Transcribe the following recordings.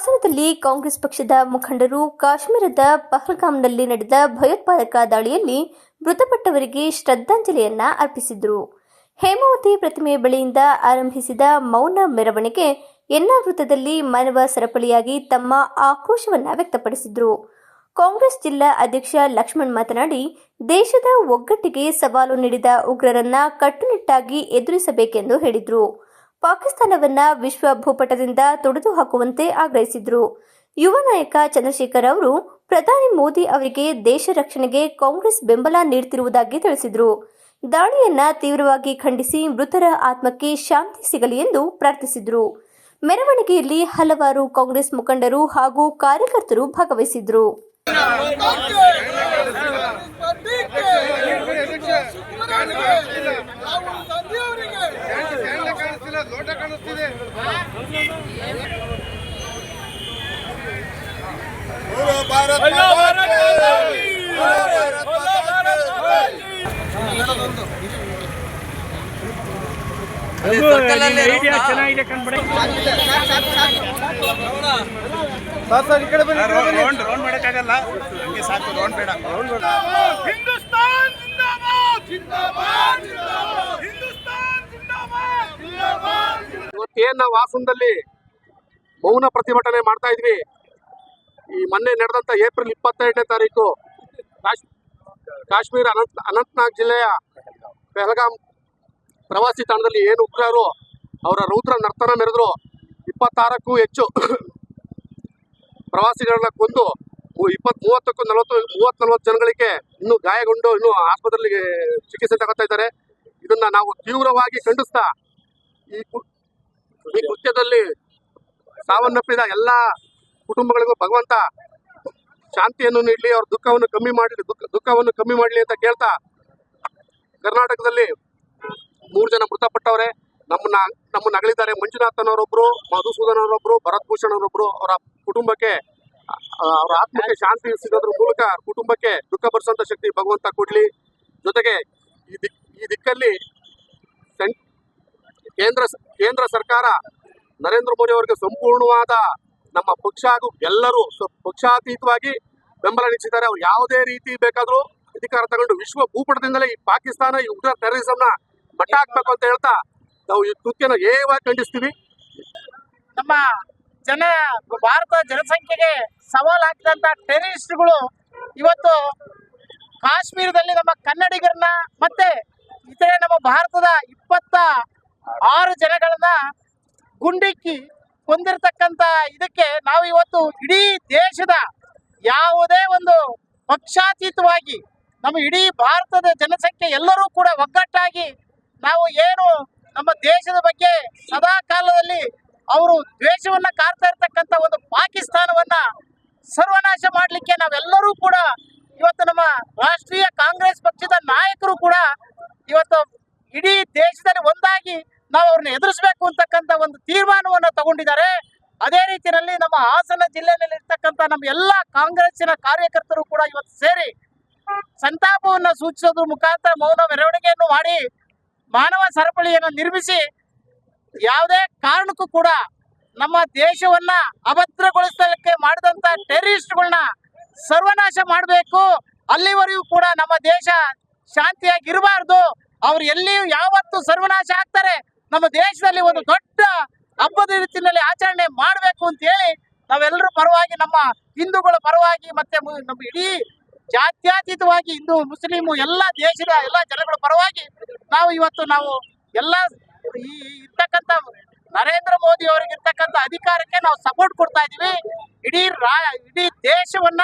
ಹಾಸನದಲ್ಲಿ ಕಾಂಗ್ರೆಸ್ ಪಕ್ಷದ ಮುಖಂಡರು ಕಾಶ್ಮೀರದ ಪಹಲ್ಗಾಮ್ನಲ್ಲಿ ನಡೆದ ಭಯೋತ್ಪಾದಕ ದಾಳಿಯಲ್ಲಿ ಮೃತಪಟ್ಟವರಿಗೆ ಶ್ರದ್ಧಾಂಜಲಿಯನ್ನ ಅರ್ಪಿಸಿದರು. ಹೇಮಾವತಿ ಪ್ರತಿಮೆ ಬಳಿಯಿಂದ ಆರಂಭಿಸಿದ ಮೌನ ಮೆರವಣಿಗೆ ಎನ್ನಾ ವೃತ್ತದಲ್ಲಿ ಮಾನವ ಸರಪಳಿಯಾಗಿ ತಮ್ಮ ಆಕ್ರೋಶವನ್ನ ವ್ಯಕ್ತಪಡಿಸಿದರು. ಕಾಂಗ್ರೆಸ್ ಜಿಲ್ಲಾ ಅಧ್ಯಕ್ಷ ಲಕ್ಷ್ಮಣ್ ಮಾತನಾಡಿ, ದೇಶದ ಒಗ್ಗಟ್ಟಿಗೆ ಸವಾಲು ನೀಡಿದ ಉಗ್ರರನ್ನ ಕಟ್ಟುನಿಟ್ಟಾಗಿ ಎದುರಿಸಬೇಕೆಂದು ಹೇಳಿದರು. ಪಾಕಿಸ್ತಾನವನ್ನ ವಿಶ್ವ ಭೂಪಟದಿಂದ ತೊಡೆದು ಹಾಕುವಂತೆ ಆಗ್ರಹಿಸಿದರು. ಯುವ ನಾಯಕ ಚಂದ್ರಶೇಖರ್ ಅವರು ಪ್ರಧಾನಿ ಮೋದಿ ಅವರಿಗೆ ದೇಶ ರಕ್ಷಣೆಗೆ ಕಾಂಗ್ರೆಸ್ ಬೆಂಬಲ ನೀಡುತ್ತಿರುವುದಾಗಿ ತಿಳಿಸಿದರು. ದಾಳಿಯನ್ನ ತೀವ್ರವಾಗಿ ಖಂಡಿಸಿ ಮೃತರ ಆತ್ಮಕ್ಕೆ ಶಾಂತಿ ಸಿಗಲಿ ಎಂದು ಪ್ರಾರ್ಥಿಸಿದರು. ಮೆರವಣಿಗೆಯಲ್ಲಿ ಹಲವಾರು ಕಾಂಗ್ರೆಸ್ ಮುಖಂಡರು ಹಾಗೂ ಕಾರ್ಯಕರ್ತರು ಭಾಗವಹಿಸಿದರು. ಇವತ್ತೇನು ನಾವು ಹಾಸನದಲ್ಲಿ ಮೌನ ಪ್ರತಿಭಟನೆ ಮಾಡ್ತಾ ಇದ್ವಿ. ಈ ಮೊನ್ನೆ ನಡೆದಂತ ಏಪ್ರಿಲ್ 22ನೇ ತಾರೀಕು ಕಾಶ್ಮೀರ ಅನಂತನಾಗ್ ಜಿಲ್ಲೆಯ ಪಹಲ್ಗಾಮ್ ಪ್ರವಾಸಿ ತಾಣದಲ್ಲಿ ಏನು ಉಗ್ರರು ಅವರ ರೌದ್ರ ನರ್ತನ ಮೆರೆದ್ರು. 26ಕ್ಕೂ ಹೆಚ್ಚು ಪ್ರವಾಸಿಗಳನ್ನ ಕೊಂದು 30-40 ಜನಗಳಿಗೆ ಇನ್ನೂ ಗಾಯಗೊಂಡು ಇನ್ನೂ ಆಸ್ಪತ್ರೆಯಲ್ಲಿ ಚಿಕಿತ್ಸೆ ತಗೋತಾ ಇದ್ದಾರೆ. ಇದನ್ನ ನಾವು ತೀವ್ರವಾಗಿ ಖಂಡಿಸ್ತಾ ಈ ಕೃತ್ಯದಲ್ಲಿ ಸಾವನ್ನಪ್ಪಿದ ಎಲ್ಲ ಕುಟುಂಬಗಳಿಗೂ ಭಗವಂತ ಶಾಂತಿಯನ್ನು ನೀಡಲಿ, ಅವ್ರ ದುಃಖವನ್ನು ಕಮ್ಮಿ ಮಾಡಲಿ ಅಂತ ಕೇಳ್ತಾ, ಕರ್ನಾಟಕದಲ್ಲಿ 3 ಜನ ಮೃತಪಟ್ಟವರೇ. ನಮ್ಮನ್ನ ಅಗಲಿದ್ದಾರೆ. ಮಂಜುನಾಥ್ ಅವರೊಬ್ರು, ಮಧುಸೂದನ್ ಅವರೊಬ್ರು, ಭರತ್ ಭೂಷಣ್ ಅವರೊಬ್ರು. ಅವರ ಕುಟುಂಬಕ್ಕೆ, ಅವರ ಆತ್ಮಕ್ಕೆ ಶಾಂತಿ ಸಿಗೋದ್ರ ಮೂಲಕ ಕುಟುಂಬಕ್ಕೆ ದುಃಖ ಭರಿಸುವಂತ ಶಕ್ತಿ ಭಗವಂತ ಕೊಡ್ಲಿ. ಜೊತೆಗೆ ಈ ದಿಕ್ಕಲ್ಲಿ ಕೇಂದ್ರ ಸರ್ಕಾರ ನರೇಂದ್ರ ಮೋದಿ ಅವರಿಗೆ ಸಂಪೂರ್ಣವಾದ ನಮ್ಮ ಪಕ್ಷ ಹಾಗೂ ಎಲ್ಲರೂ ಪಕ್ಷಾತೀತವಾಗಿ ಬೆಂಬಲ ನೀಡಿದ್ದಾರೆ. ಅವ್ರು ಯಾವುದೇ ರೀತಿ ಬೇಕಾದರೂ ಅಧಿಕಾರ ತಗೊಂಡು ವಿಶ್ವ ಭೂಪಟದಿಂದಲೇ ಈ ಪಾಕಿಸ್ತಾನ, ಈ ಉಗ್ರ ಟೆರರಿಸಂನ ಮಟ್ಟ ಹಾಕ್ಬೇಕು ಅಂತ ಹೇಳ್ತಾ ನಾವು ಈ ಕೃತ್ಯನ ಏವಾಗಿ ಖಂಡಿಸ್ತೀವಿ. ನಮ್ಮ ಭಾರತ ಜನಸಂಖ್ಯೆಗೆ ಸವಾಲು ಹಾಕಿದಂತ ಟೆರರಿಸ್ಟ್ಗಳು ಇವತ್ತು ಕಾಶ್ಮೀರದಲ್ಲಿ ನಮ್ಮ ಕನ್ನಡಿಗರನ್ನ ಮತ್ತೆ ಇತರೆ ನಮ್ಮ ಭಾರತದ 26 ಜನಗಳನ್ನ ಗುಂಡಿಕ್ಕಿ ಕೊಂದಿರ್ತಕ್ಕಂಥ ಇದಕ್ಕೆ ನಾವು ಇವತ್ತು ಇಡೀ ದೇಶದ ಯಾವುದೇ ಒಂದು ಪಕ್ಷಾತೀತವಾಗಿ ನಮ್ಮ ಇಡೀ ಭಾರತದ ಜನಸಂಖ್ಯೆ ಎಲ್ಲರೂ ಕೂಡ ಒಗ್ಗಟ್ಟಾಗಿ ನಾವು ಏನು ನಮ್ಮ ದೇಶದ ಬಗ್ಗೆ ಸದಾ ಕಾಲದಲ್ಲಿ ಅವರು ದ್ವೇಷವನ್ನ ಕಾರ್ತಾ ಇರ್ತಕ್ಕಂಥ ಒಂದು ಪಾಕಿಸ್ತಾನವನ್ನ ಸರ್ವನಾಶ ಮಾಡಲಿಕ್ಕೆ ನಾವೆಲ್ಲರೂ ಕೂಡ ಇವತ್ತು ನಮ್ಮ ರಾಷ್ಟ್ರೀಯ ಕಾಂಗ್ರೆಸ್ ಪಕ್ಷದ ನಾಯಕರು ಕೂಡ ಇವತ್ತು ಇಡೀ ದೇಶದಲ್ಲಿ ಒಂದಾಗಿ ನಾವು ಅವ್ರನ್ನ ಎದುರಿಸಬೇಕು ಅಂತಕ್ಕಂಥ ಒಂದು ತೀರ್ಮಾನವನ್ನು ತಗೊಂಡಿದ್ದಾರೆ. ಅದೇ ರೀತಿಯಲ್ಲಿ ನಮ್ಮ ಹಾಸನ ಜಿಲ್ಲೆಯಲ್ಲಿ ಇರ್ತಕ್ಕಂಥ ನಮ್ಮ ಎಲ್ಲ ಕಾಂಗ್ರೆಸ್ಸಿನ ಕಾರ್ಯಕರ್ತರು ಕೂಡ ಇವತ್ತು ಸೇರಿ ಸಂತಾಪವನ್ನು ಸೂಚಿಸೋದ್ರ ಮುಖಾಂತರ ಮೌನ ಮೆರವಣಿಗೆಯನ್ನು ಮಾಡಿ ಮಾನವ ಸರಪಳಿಯನ್ನು ನಿರ್ಮಿಸಿ ಯಾವುದೇ ಕಾರಣಕ್ಕೂ ಕೂಡ ನಮ್ಮ ದೇಶವನ್ನ ಅಭದ್ರಗೊಳಿಸಲಿಕ್ಕೆ ಮಾಡಿದಂತ ಟೆರರಿಸ್ಟ್ಗಳನ್ನ ಸರ್ವನಾಶ ಮಾಡಬೇಕು. ಅಲ್ಲಿವರೆಗೂ ಕೂಡ ನಮ್ಮ ದೇಶ ಶಾಂತಿಯಾಗಿ ಇರಬಾರ್ದು. ಅವ್ರು ಎಲ್ಲಿಯೂ ಯಾವತ್ತು ಸರ್ವನಾಶ ಆಗ್ತಾರೆ, ನಮ್ಮ ದೇಶದಲ್ಲಿ ಒಂದು ದೊಡ್ಡ ಹಬ್ಬದ ರೀತಿಯಲ್ಲಿ ಆಚರಣೆ ಮಾಡಬೇಕು ಅಂತ ಹೇಳಿ ನಾವೆಲ್ಲರೂ ಪರವಾಗಿ, ನಮ್ಮ ಹಿಂದೂಗಳ ಪರವಾಗಿ ಮತ್ತೆ ನಮ್ಮ ಇಡೀ ಜಾತ್ಯತೀತವಾಗಿ ಹಿಂದೂ ಮುಸ್ಲಿಂ ಎಲ್ಲ ದೇಶದ ಎಲ್ಲ ಜನಗಳ ಪರವಾಗಿ ನಾವು ಎಲ್ಲ ಇರ್ತಕ್ಕಂಥ ನರೇಂದ್ರ ಮೋದಿ ಅವರಿಗೆ ಇರ್ತಕ್ಕಂಥ ಅಧಿಕಾರಕ್ಕೆ ನಾವು ಸಪೋರ್ಟ್ ಕೊಡ್ತಾ ಇದೀವಿ. ಇಡೀ ದೇಶವನ್ನ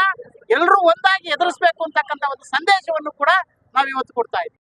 ಎಲ್ಲರೂ ಒಂದಾಗಿ ಎದುರಿಸಬೇಕು ಅಂತಕ್ಕಂಥ ಒಂದು ಸಂದೇಶವನ್ನು ಕೂಡ ನಾವು ಇವತ್ತು ಕೊಡ್ತಾ ಇದ್ದೀವಿ.